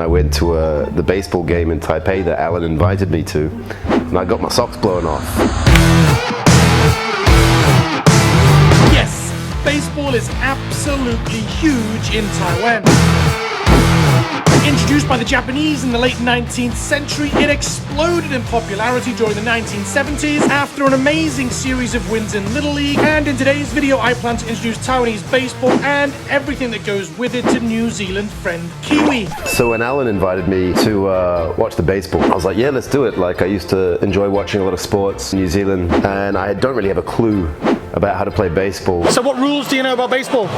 I went to the baseball game in Taipei that Alan invited me to, and I got my socks blown off. Yes, baseball is absolutely huge in Taiwan. Introduced by the Japanese in the late 19th century, it exploded in popularity during the 1970s after an amazing series of wins in Little League. And in today's video, I plan to introduce Taiwanese baseball and everything that goes with it to New Zealand friend Kiwi. So when Alan invited me to watch the baseball, I was like, yeah, let's do it. Like, I used to enjoy watching a lot of sports in New Zealand, and I don't really have a clue about how to play baseball. So what rules do you know about baseball?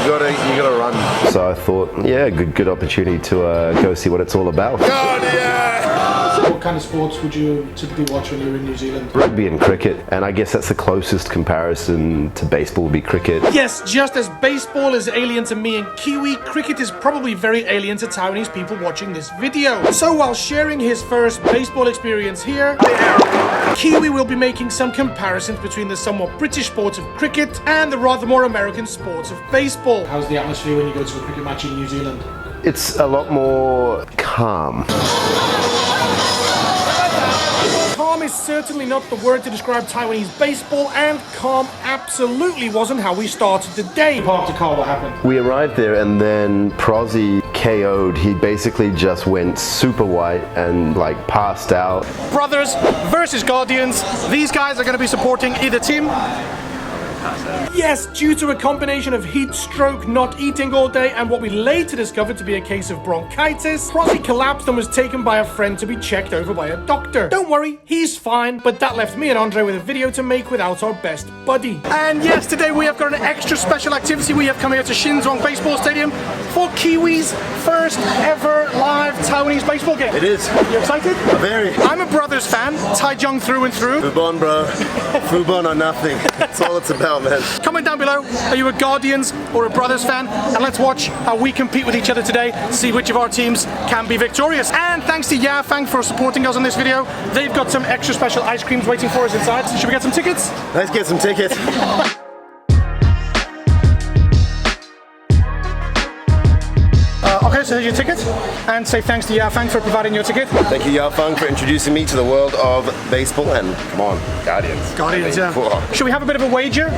You gotta run. So I thought, yeah, good opportunity to go see what it's all about. God, yeah! So what kind of sports would you typically watch when you're in New Zealand? Rugby and cricket, and I guess that's the closest comparison to baseball would be cricket. Yes, just as baseball is alien to me and Kiwi, cricket is probably very alien to Taiwanese people watching this video. So while sharing his first baseball experience here, Kiwi will be making some comparisons between the somewhat British sport of cricket and the rather more American sport of baseball. How's the atmosphere when you go to a cricket match in New Zealand? It's a lot more calm. Calm is certainly not the word to describe Taiwanese baseball, and calm absolutely wasn't how we started the day. Parked the car, what happened? We arrived there and then Prozzie KO'd. He basically just went super white and like passed out. Brothers versus Guardians. These guys are going to be supporting either team. Yes, due to a combination of heat stroke, not eating all day, and what we later discovered to be a case of bronchitis, Prozzie collapsed and was taken by a friend to be checked over by a doctor. Don't worry, he's fine, but that left me and Andre with a video to make without our best buddy. And yes, today we have got an extra special activity. We have come here to Shinzhuang Baseball Stadium for Kiwi's first ever live Taiwanese baseball game. It is. You excited? Very. I'm a Brothers fan, Taichung through and through. Fubon, bro. Fubon or nothing. That's all it's about, man. Comment down below, are you a Guardians or a Brothers fan? And let's watch how we compete with each other today, see which of our teams can be victorious. And thanks to Yafang for supporting us on this video. They've got some extra special ice creams waiting for us inside. Should we get some tickets? Let's get some tickets. Okay, so here's your ticket, and say thanks to Yafang for providing your ticket. Thank you, Yafang, for introducing me to the world of baseball, and come on, Guardians. Guardians, yeah. Should we have a bit of a wager?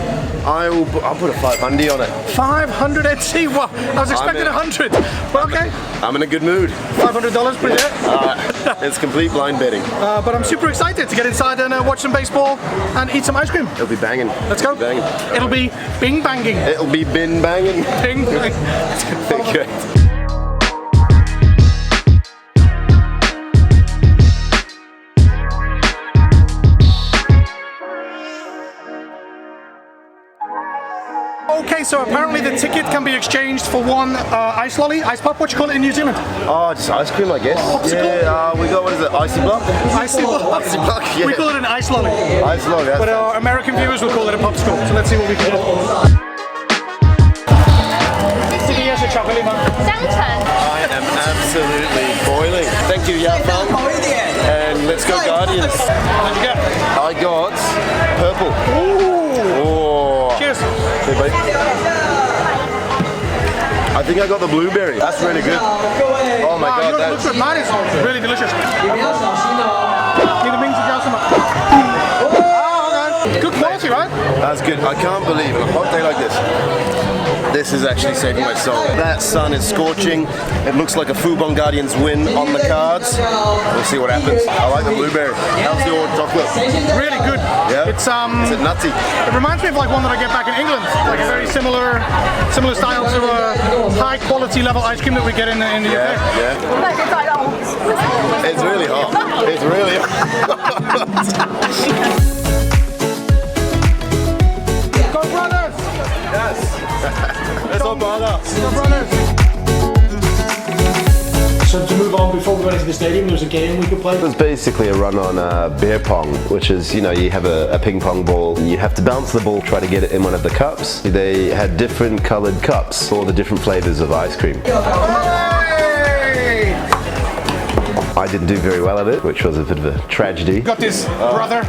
I'll put a 500 on it. 500, let's see what? I was expecting 100. Well, okay. I'm in a good mood. $500, pretty good. It's complete blind betting. But I'm super excited to get inside and watch some baseball and eat some ice cream. It'll be banging. Let's go. Banging. It'll be bing banging. It'll be bin banging. Bing bang. Okay. Okay, so apparently the ticket can be exchanged for one ice lolly, ice pop, what you call it in New Zealand? Oh, just ice cream, I guess. Popsicle? Yeah, we got, what is it, icy block? Icy block. Icy block, yeah. We call it an ice lolly. Ice lolly, that's But our American viewers will call it a popsicle. So let's see what we can do. I am absolutely boiling. Thank you, Yafang. And let's go Guardians. What did you get? I got purple. Ooh. Oh. Cheers. Hey, buddy. I think I got the blueberry. That's really good. Oh my god, That is really delicious. Good quality, right? That's good. I can't believe it. On a hot day like this is actually saving my soul. That sun is scorching. It looks like a Fubon Guardians win on the cards. We'll see what happens. I like the blueberry. How's your chocolate? Really good. Yeah. It's Is it nutty? It reminds me of like one that I get back in England. Like a very similar style to a high quality level ice cream that we get in the UK. Yeah. It's really hot. It's really hot. Go Brothers! Yes. Let's go Brothers. Go Brothers! So to move on, before we went into the stadium, there was a game we could play. It was basically a run on beer pong, which is, you know, you have a ping pong ball and you have to bounce the ball, try to get it in one of the cups. They had different colored cups for the different flavors of ice cream. Hey! I didn't do very well at it, which was a bit of a tragedy. Got this, brother.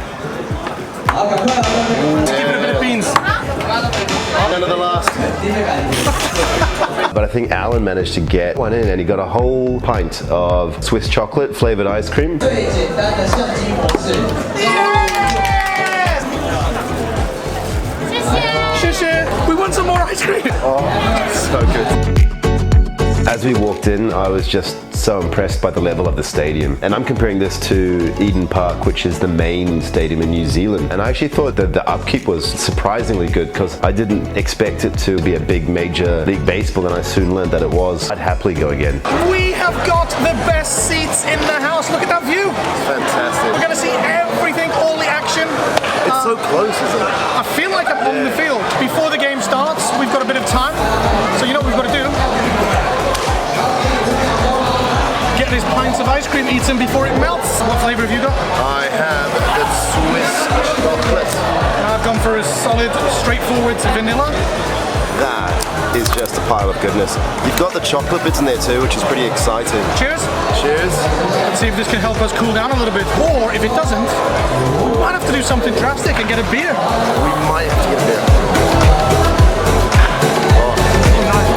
Let's give it a bit of beans. None of the last. But I think Alan managed to get one in and he got a whole pint of Swiss chocolate flavored ice cream. We want some more ice cream. Oh, so good. As we walked in, I was just so impressed by the level of the stadium. And I'm comparing this to Eden Park, which is the main stadium in New Zealand. And I actually thought that the upkeep was surprisingly good because I didn't expect it to be a big major league baseball, and I soon learned that it was. I'd happily go again. We have got the best seats in the house. Look at that view. Fantastic. We're going to see everything, all the action. It's so close, isn't it? I feel like I'm on the field. Before the game starts, we've got a bit of time. So you know what we've got to do? Get these pints of ice cream eaten before it melts. What flavor have you got? I have the Swiss chocolate. I've gone for a solid, straightforward vanilla. That is just a pile of goodness. You've got the chocolate bits in there too, which is pretty exciting. Cheers. Cheers. Let's see if this can help us cool down a little bit. Or if it doesn't, we might have to do something drastic and get a beer. We might have to get a beer.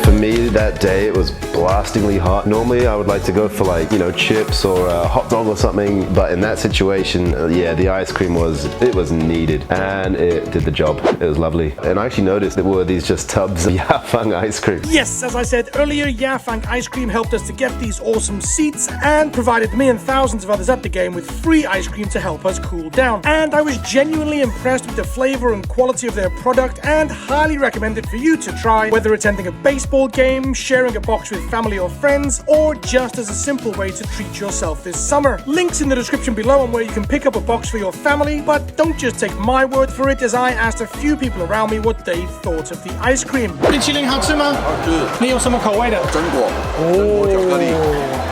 For me that day it was blastingly hot. Normally I would like to go for chips or a hot dog or something, but in that situation, yeah, the ice cream was needed and it did the job. It was lovely. And I actually noticed there were these just tubs of Yafang ice cream. Yes, as I said earlier, Yafang Ice Cream helped us to get these awesome seats and provided me and thousands of others at the game with free ice cream to help us cool down. And I was genuinely impressed with the flavor and quality of their product and highly recommend it for you to try, whether attending a baseball game, sharing a box with family or friends, or just as a simple way to treat yourself this summer. Links in the description below on where you can pick up a box for your family, but don't just take my word for it, as I asked a few people around me what they thought of the ice cream. 冰淇淋好吃吗？好吃。你有什么口味的？榛果。哦，巧克力。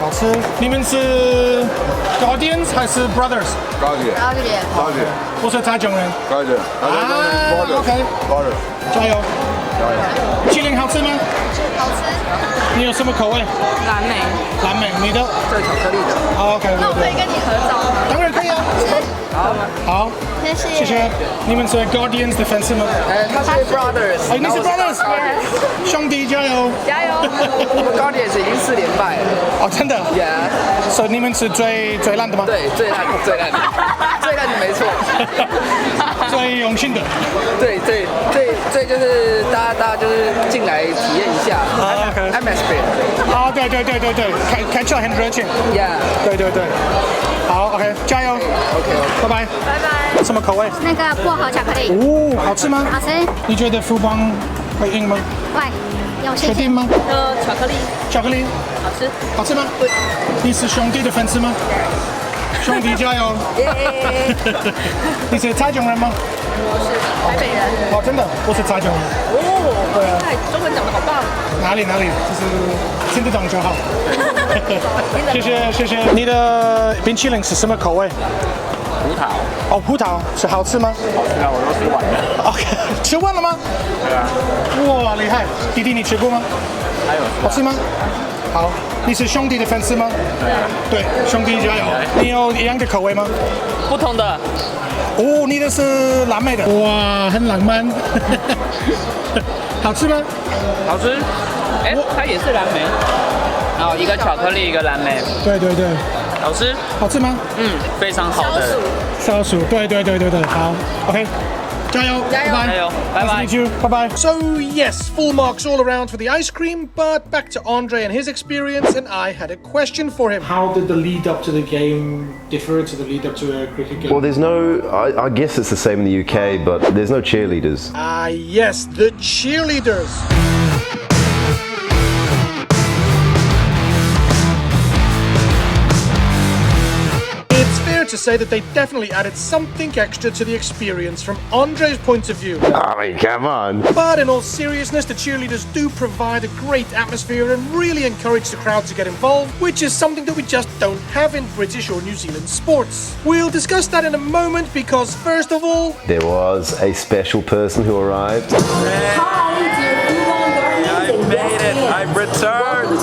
好吃。你们是 Guardians 还是 Brothers？ Guardian。我是台中人。Guardian。啊 ，OK。加油。冰淇淋好吃吗？好吃。你有什么口味？蓝莓。蓝莓，你的？这巧克力的。OK。那我可以跟你合照吗？当然可以啊。好。好。谢谢。你们是 Guardians 的粉丝吗？他是 Brothers。哦，你是 Brothers。兄弟加油！加油！我们 Guardians 已经4连败了。哦，真的 ？Yeah。所以你们是最烂的吗？对，最烂的没错。最用心的。对，就是大家就是进来体验一下。atmosphere。啊，对，看起来很热情。Yeah。对。好 ，OK， 加油。OK， 拜拜。拜拜。什么口味？那个薄荷巧克力。哦，好吃吗？好吃。你觉得富邦会赢吗？会，有信心。确定吗？巧克力。好吃。好吃吗？对。你是兄弟的粉丝吗？兄弟加油！你是台中人吗？我是台北人。哦，真的，我是台中人。哦，对啊，中文讲得好棒。哪里，就是听得懂就好。谢谢。你的冰淇淋是什么口味？葡萄。哦，葡萄是好吃吗？好吃啊，我都吃完了。OK， 吃完了吗？对啊。哇，厉害！弟弟，你吃过吗？还有。好吃吗？好，你是兄弟的粉丝吗？对啊。对，兄弟加油！你有一样的口味吗？不同的。哦，你的是蓝莓的。哇，很浪漫。好吃吗？好吃。哎，它也是蓝莓。然后一个巧克力，一个蓝莓。对。好吃。好吃吗？非常好的。消暑。对。好 ，OK。加油！拜拜！ Nice to meet you. Bye bye. So yes, full marks all around for the ice cream, but back to Andre and his experience, and I had a question for him. How did the lead up to the game differ to the lead up to a cricket game? Well, there's no, I guess it's the same in the UK, but there's no cheerleaders. Ah yes, the cheerleaders. To say that they definitely added something extra to the experience from Andre's point of view. I mean, come on. But in all seriousness, the cheerleaders do provide a great atmosphere and really encourage the crowd to get involved, which is something that we just don't have in British or New Zealand sports. We'll discuss that in a moment because first of all, there was a special person who arrived. I made it. I've returned.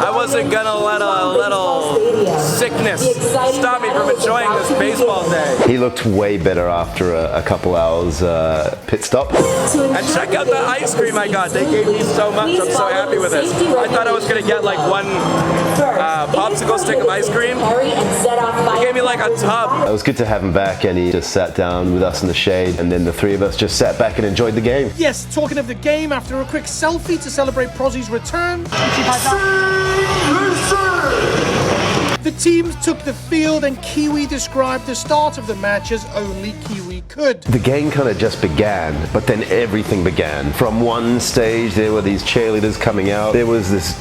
I wasn't gonna let a little sickness laziness stop me from enjoying this baseball day. He looked way better after a couple hours pit stop. And check out the ice cream I got. They gave me so much. I'm so happy with this. I thought I was going to get like one popsicle stick of ice cream. They gave me like a tub. It was good to have him back, and he just sat down with us in the shade, and then the three of us just sat back and enjoyed the game. Yes, talking of the game, after a quick selfie to celebrate Prozzie's return, the teams took the field and Kiwi described the start of the match as only Kiwi could. The game kind of just began, but then everything began. From one stage, there were these cheerleaders coming out. There was this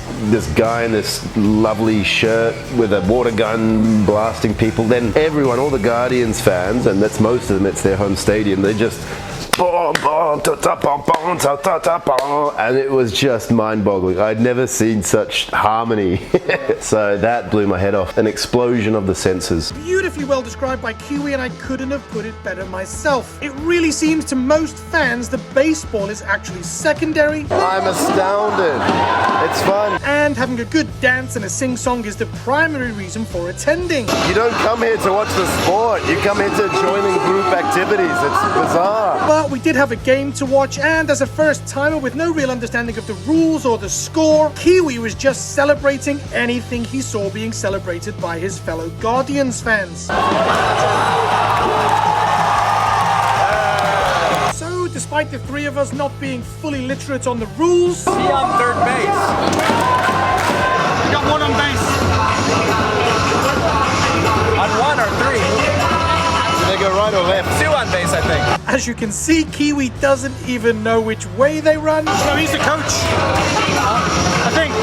guy in this lovely shirt with a water gun blasting people. Then everyone, all the Guardians fans, and that's most of them, it's their home stadium, they just and it was just mind-boggling. I'd never seen such harmony. So that blew my head off. An explosion of the senses. Beautifully well described by Kiwi, and I couldn't have put it better myself. It really seems to most fans that baseball is actually secondary. I'm astounded. It's fun. And having a good dance and a sing-song is the primary reason for attending. You don't come here to watch the sport. You come here to join in group activities. It's bizarre. But we did have a game to watch, and as a first-timer with no real understanding of the rules or the score, Kiwi was just celebrating anything he saw being celebrated by his fellow Guardians fans. So, despite the three of us not being fully literate on the rules, Be on third base. we got one on base. On one or three. They go right or left? Two on base, I think. As you can see, Kiwi doesn't even know which way they run. So he's the coach. I think.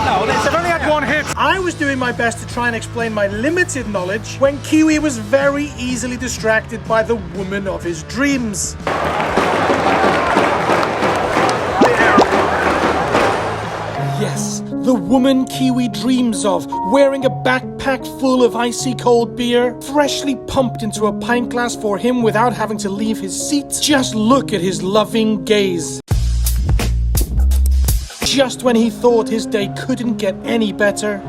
No, They've only had one hit. I was doing my best to try and explain my limited knowledge when Kiwi was very easily distracted by the woman of his dreams. Yes, the woman Kiwi dreams of, wearing a backpack full of icy cold beer, freshly pumped into a pint glass for him without having to leave his seat. Just look at his loving gaze. Just when he thought his day couldn't get any better.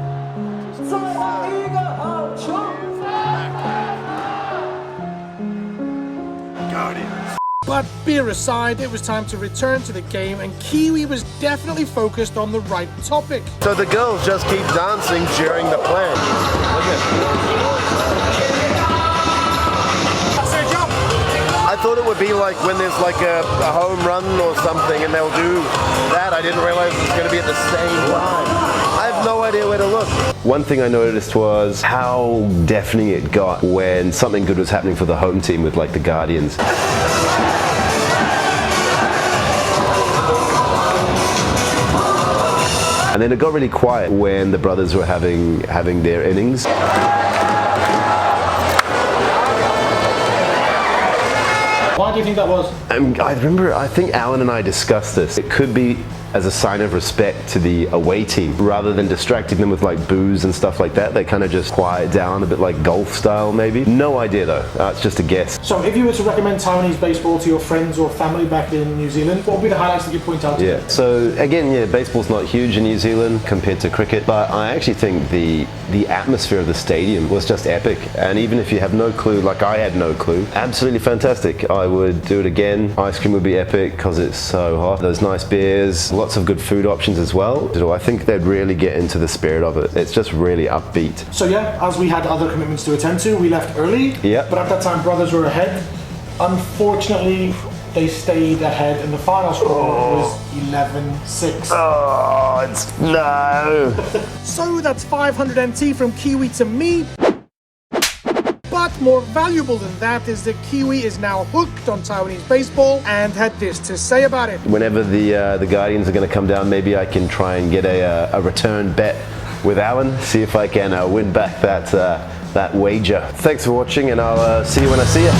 But beer aside, it was time to return to the game, and Kiwi was definitely focused on the right topic. So the girls just keep dancing during the plan. I thought it would be like when there's like a home run or something and they'll do that. I didn't realize it was going to be at the same time. I have no idea where to look. One thing I noticed was how deafening it got when something good was happening for the home team with like the Guardians. And then it got really quiet when the brothers were having their innings. Why do you think that was? I think Alan and I discussed this. It could be as a sign of respect to the away team. Rather than distracting them with like booze and stuff like that, they kind of just quiet down a bit, like golf style maybe. No idea though, it's just a guess. So if you were to recommend Taiwanese baseball to your friends or family back in New Zealand, what would be the highlights that you'd point out to them? So again, baseball's not huge in New Zealand compared to cricket, but I actually think the atmosphere of the stadium was just epic. And even if you have no clue, like I had no clue, absolutely fantastic. I would do it again. Ice cream would be epic because it's so hot. Those nice beers, lots of good food options as well. I think they'd really get into the spirit of it. It's just really upbeat. So yeah, as we had other commitments to attend to, we left early. Yeah. But at that time, brothers were ahead. Unfortunately, they stayed ahead, and the final score was 11-6. Oh, no. So that's 500 NT from Kiwi to me. But more valuable than that is that Kiwi is now hooked on Taiwanese baseball and had this to say about it. Whenever the Guardians are going to come down, maybe I can try and get a return bet with Alan, see if I can win back that wager. Thanks for watching, and I'll see you when I see you.